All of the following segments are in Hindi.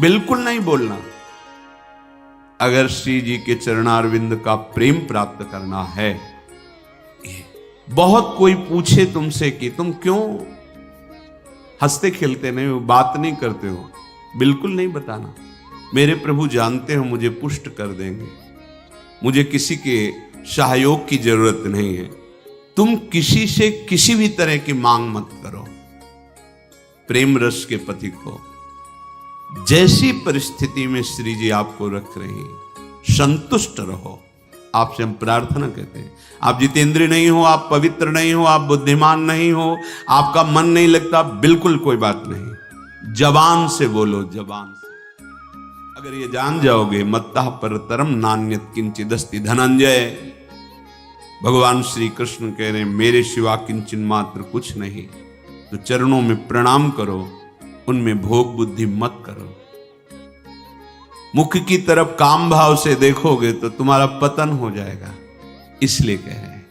बिल्कुल नहीं बोलना। अगर श्री जी के चरणारविंद का प्रेम प्राप्त करना है, बहुत कोई पूछे तुमसे कि तुम क्यों हंसते खेलते नहीं हो, बात नहीं करते हो, बिल्कुल नहीं बताना। मेरे प्रभु जानते हो मुझे पुष्ट कर देंगे, मुझे किसी के सहयोग की जरूरत नहीं है। तुम किसी से किसी भी तरह की मांग मत करो। प्रेम रस के पति को जैसी परिस्थिति में श्री जी आपको रख रहे हैं, संतुष्ट रहो। आपसे हम प्रार्थना कहते हैं, आप जितेंद्रिय नहीं हो, आप पवित्र नहीं हो, आप बुद्धिमान नहीं हो, आपका मन नहीं लगता, बिल्कुल कोई बात नहीं। जबान से बोलो, जबान से। अगर ये जान जाओगे, मत्तः परतरम नान्यत् किंचिदस्ति धनंजय। भगवान श्री कृष्ण कह रहे हैं मेरे सिवा किंचन मात्र कुछ नहीं। तो चरणों में प्रणाम करो, उनमें भोग बुद्धि मत करो। मुख की तरफ काम भाव से देखोगे तो तुम्हारा पतन हो जाएगा। इसलिए कह रहे हैं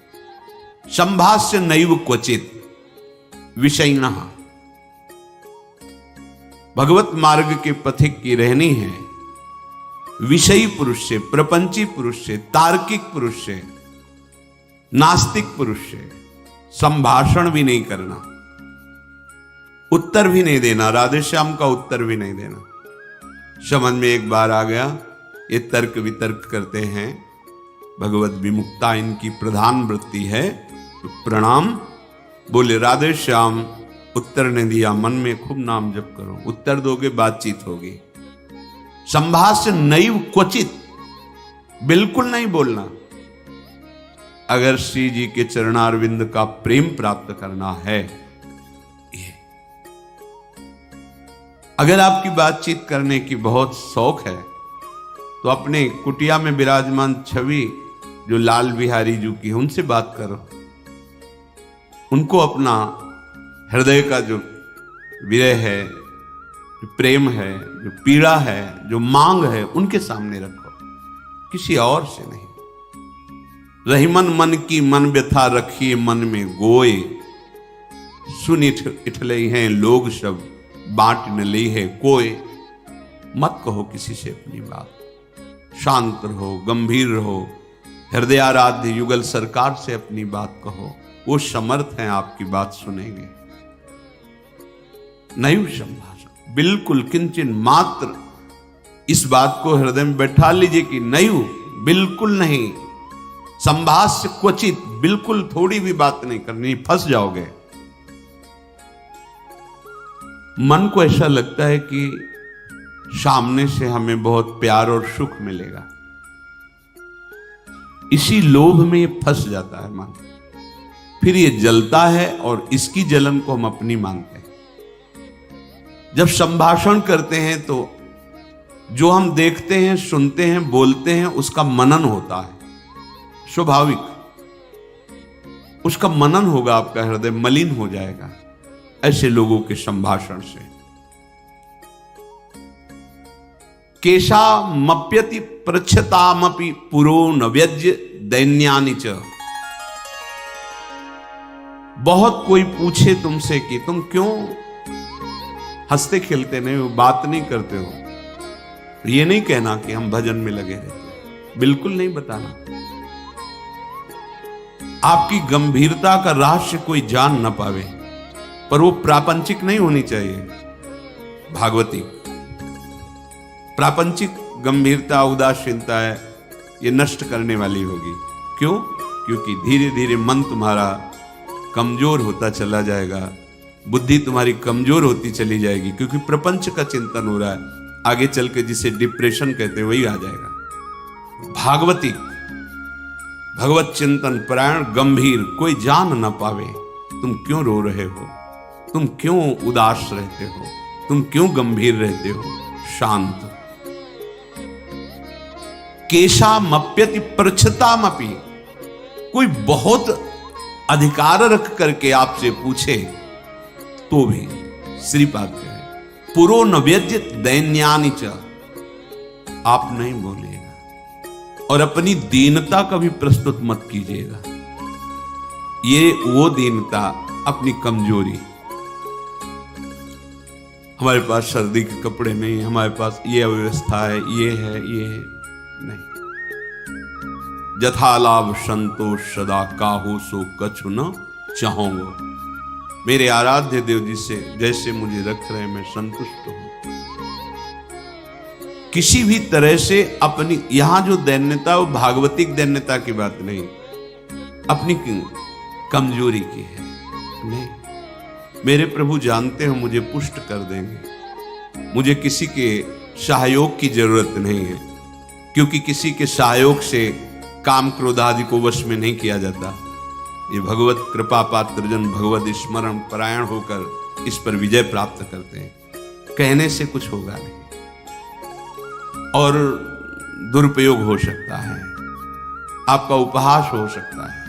संभाष्य नैव क्वचित विषयिणः। भगवत मार्ग के पथिक की रहनी है विषयी पुरुष से, प्रपंची पुरुष से, तार्किक पुरुष से, नास्तिक पुरुष से संभाषण भी नहीं करना, उत्तर भी नहीं देना, राधे श्याम का उत्तर भी नहीं देना। समझ में एक बार आ गया, ये तर्क वितर्क करते हैं, भगवत विमुक्ता इनकी प्रधान वृत्ति है। तो प्रणाम बोले राधे श्याम, उत्तर ने दिया, मन में खूब नाम जप करो, उत्तर दोगे बातचीत होगी। संभाष्य नैव क्वचित, बिल्कुल नहीं बोलना। अगर श्री जी के चरणारविंद का प्रेम प्राप्त करना है, अगर आपकी बातचीत करने की बहुत शौक है, तो अपने कुटिया में विराजमान छवि जो लाल बिहारी जी की है, उनसे बात करो। उनको अपना हृदय का जो विरह है, जो प्रेम है, जो पीड़ा है, जो मांग है, उनके सामने रखो, किसी और से नहीं। रही मन की मन व्यथा रखिए मन में गोए, सुन इठले हैं लोग सब बांट न ली है कोई। मत कहो किसी से अपनी बात, शांत रहो, गंभीर रहो, हृदयाराध्य युगल सरकार से अपनी बात कहो, वो समर्थ हैं आपकी बात सुनेंगे। नहीं संभाषण, बिल्कुल किंचन मात्र इस बात को हृदय में बैठा लीजिए कि नहीं, बिल्कुल नहीं। संभाष्य क्वचित, बिल्कुल थोड़ी भी बात नहीं करनी, फंस जाओगे। मन को ऐसा लगता है कि सामने से हमें बहुत प्यार और सुख मिलेगा, इसी लोभ में ये फंस जाता है मन। फिर ये जलता है और इसकी जलन को हम अपनी मानते हैं। जब संभाषण करते हैं तो जो हम देखते हैं, सुनते हैं, बोलते हैं, उसका मनन होता है, स्वाभाविक उसका मनन होगा, आपका हृदय मलिन हो जाएगा ऐसे लोगों के संभाषण से। केशा मप्यति पृच्छतामपि पुरो न व्यज्य दैन्यानि च। बहुत कोई पूछे तुमसे कि तुम क्यों हंसते खेलते नहीं हो, बात नहीं करते हो, ये नहीं कहना कि हम भजन में लगे रहते, बिल्कुल नहीं बताना। आपकी गंभीरता का रहस्य कोई जान न पावे, पर वो प्रापंचिक नहीं होनी चाहिए। भागवती प्रापंचिक गंभीरता, उदासीनता है, ये नष्ट करने वाली होगी। क्यों? क्योंकि धीरे धीरे मन तुम्हारा कमजोर होता चला जाएगा, बुद्धि तुम्हारी कमजोर होती चली जाएगी, क्योंकि प्रपंच का चिंतन हो रहा है। आगे चल के जिसे डिप्रेशन कहते हैं वही आ जाएगा। भागवती भगवत चिंतन परायण, गंभीर, कोई जान न पावे तुम क्यों रो रहे हो, तुम क्यों उदास रहते हो, तुम क्यों गंभीर रहते हो, शांत। केशा मप्यति पृच्छतामपि, कोई बहुत अधिकार रख करके आपसे पूछे तो भी श्रीपाद कहे पुरो न व्यज्य दैन्यानि च, आप नहीं बोलिएगा और अपनी दीनता का भी प्रस्तुत मत कीजिएगा। ये वो दीनता, अपनी कमजोरी। हमारे पास सर्दी के कपड़े नहीं, हमारे पास ये अव्यवस्था है, ये है नहीं। जथा लाभ संतोष सदा काहू सो कछु न चाहूंगा। मेरे आराध्य देव जी से जैसे मुझे रख रहे मैं संतुष्ट हूं। किसी भी तरह से अपनी, यहां जो दैन्यता वो भागवतिक दैन्यता की बात नहीं, अपनी कमजोरी की है। नहीं, मेरे प्रभु जानते हो मुझे पुष्ट कर देंगे। मुझे किसी के सहयोग की जरूरत नहीं है, क्योंकि किसी के सहयोग से काम क्रोध आदि को वश में नहीं किया जाता। ये भगवत कृपा पात्र जन भगवत स्मरण परायण होकर इस पर विजय प्राप्त करते हैं। कहने से कुछ होगा नहीं और दुरुपयोग हो सकता है, आपका उपहास हो सकता है।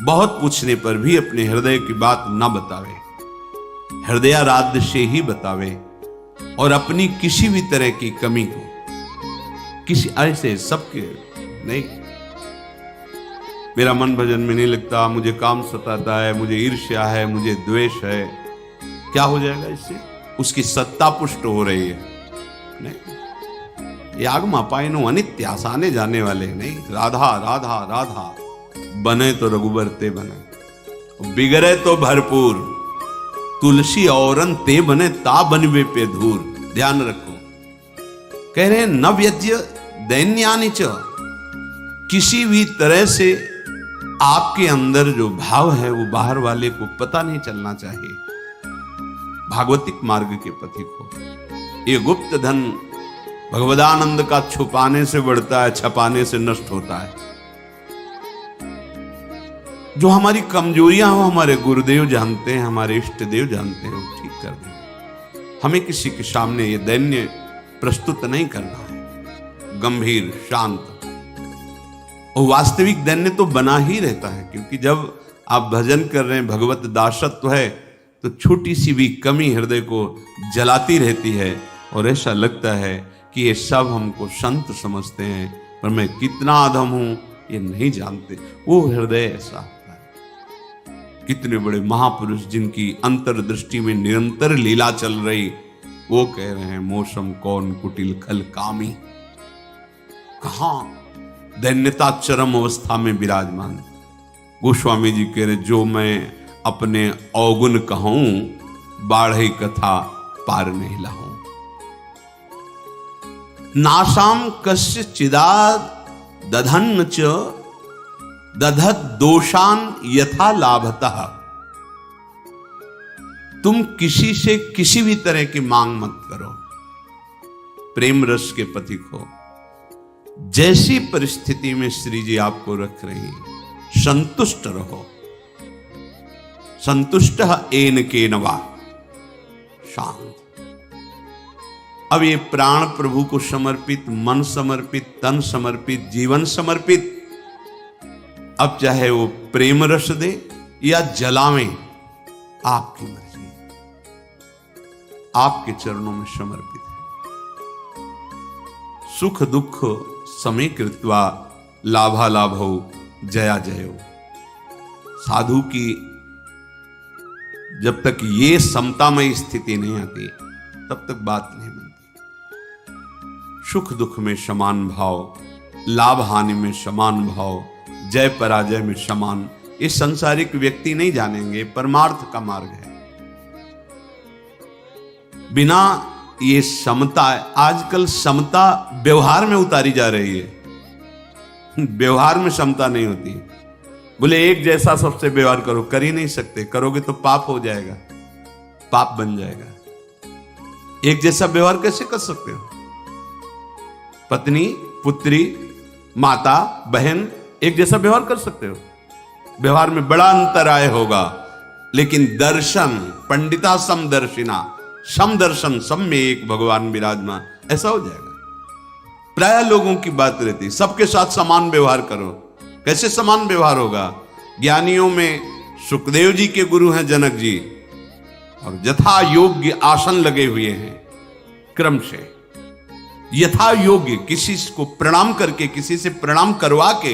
बहुत पूछने पर भी अपने हृदय की बात न बतावे, हृदयाराध्य से ही बतावे, और अपनी किसी भी तरह की कमी को किसी ऐसे सबके नहीं, मेरा मन भजन में नहीं लगता, मुझे काम सताता है, मुझे ईर्ष्या है, मुझे द्वेष है, क्या हो जाएगा इससे? उसकी सत्ता पुष्ट हो रही है। नहीं, यागमा पाइनो अनित्य, आसाने जाने वाले नहीं। राधा राधा राधा बने तो रघुबर ते बने, बिगड़े तो भरपूर, तुलसी औरन ते बने ता बनवे पे धूर। ध्यान रखो, कह रहे हैं न व्यज्य दैन्यानि च, किसी भी तरह से आपके अंदर जो भाव है वो बाहर वाले को पता नहीं चलना चाहिए। भागवतिक मार्ग के पथिक हो। ये गुप्त धन भगवदानंद का छुपाने से बढ़ता है, छपाने से नष्ट होता है। जो हमारी कमजोरियां हो हमारे गुरुदेव जानते हैं, हमारे इष्ट देव जानते हैं, वो ठीक कर दें। हमें किसी के सामने ये दैन्य प्रस्तुत नहीं करना है, गंभीर शांत। और वास्तविक दैन्य तो बना ही रहता है, क्योंकि जब आप भजन कर रहे हैं, भगवत दासत्व है, तो छोटी सी भी कमी हृदय को जलाती रहती है और ऐसा लगता है कि ये सब हमको संत समझते हैं, पर मैं कितना अधम हूं ये नहीं जानते। वो हृदय ऐसा होता है। कितने बड़े महापुरुष जिनकी अंतर्दृष्टि में निरंतर लीला चल रही, वो कह रहे हैं मौसम कौन कुटिल खल कामी। कहां दैन्यता चरम अवस्था में विराजमान। गोस्वामी जी कह रहे जो मैं अपने अवगुण कहूं, बाढ़ई कथा पार नहीं लाऊं। नासाम कस्य चिदाद दधन्न च दधत दोषान यथा लाभतः। तुम किसी से किसी भी तरह की मांग मत करो, प्रेम रस के पथिक हो। जैसी परिस्थिति में श्री जी आपको रख रही है, संतुष्ट रहो। संतुष्ट एन के नवा, शांत। अब ये प्राण प्रभु को समर्पित, मन समर्पित, तन समर्पित, जीवन समर्पित। अब चाहे वो प्रेम रस दे या जलावे, आपकी मर्जी, आपके चरणों में समर्पित है। सुख दुख समय कृत्वा लाभा लाभो जया जयो। साधु की जब तक ये समतामय स्थिति नहीं आती, तब तक बात नहीं बनती। सुख दुख में समान भाव, लाभ हानि में समान भाव, जय पराजय में समान, ये संसारिक व्यक्ति नहीं जानेंगे। परमार्थ का मार्ग है। बिना ये समता, आजकल समता व्यवहार में उतारी जा रही है। व्यवहार में समता नहीं होती। बोले एक जैसा सबसे व्यवहार करो, कर ही नहीं सकते। करोगे तो पाप हो जाएगा, पाप बन जाएगा। एक जैसा व्यवहार कैसे कर सकते हो? पत्नी, पुत्री, माता, बहन एक जैसा व्यवहार कर सकते हो? व्यवहार में बड़ा अंतराय होगा, लेकिन दर्शन पंडिता समदर्शिना, समदर्शन, सब में एक भगवान विराजमान, ऐसा हो जाएगा। प्राय लोगों की बात रहती, सबके साथ समान व्यवहार करो। कैसे समान व्यवहार होगा? ज्ञानियों में सुखदेव जी के गुरु हैं जनक जी, और यथा योग्य आसन लगे हुए हैं। क्रम से यथा योग्य, किसी को प्रणाम करके, किसी से प्रणाम करवा के,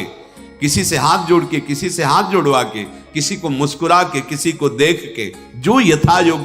किसी से हाथ जोड़ के, किसी से हाथ जोड़वा के, किसी को मुस्कुरा के, किसी को देख के, जो यथा योग्य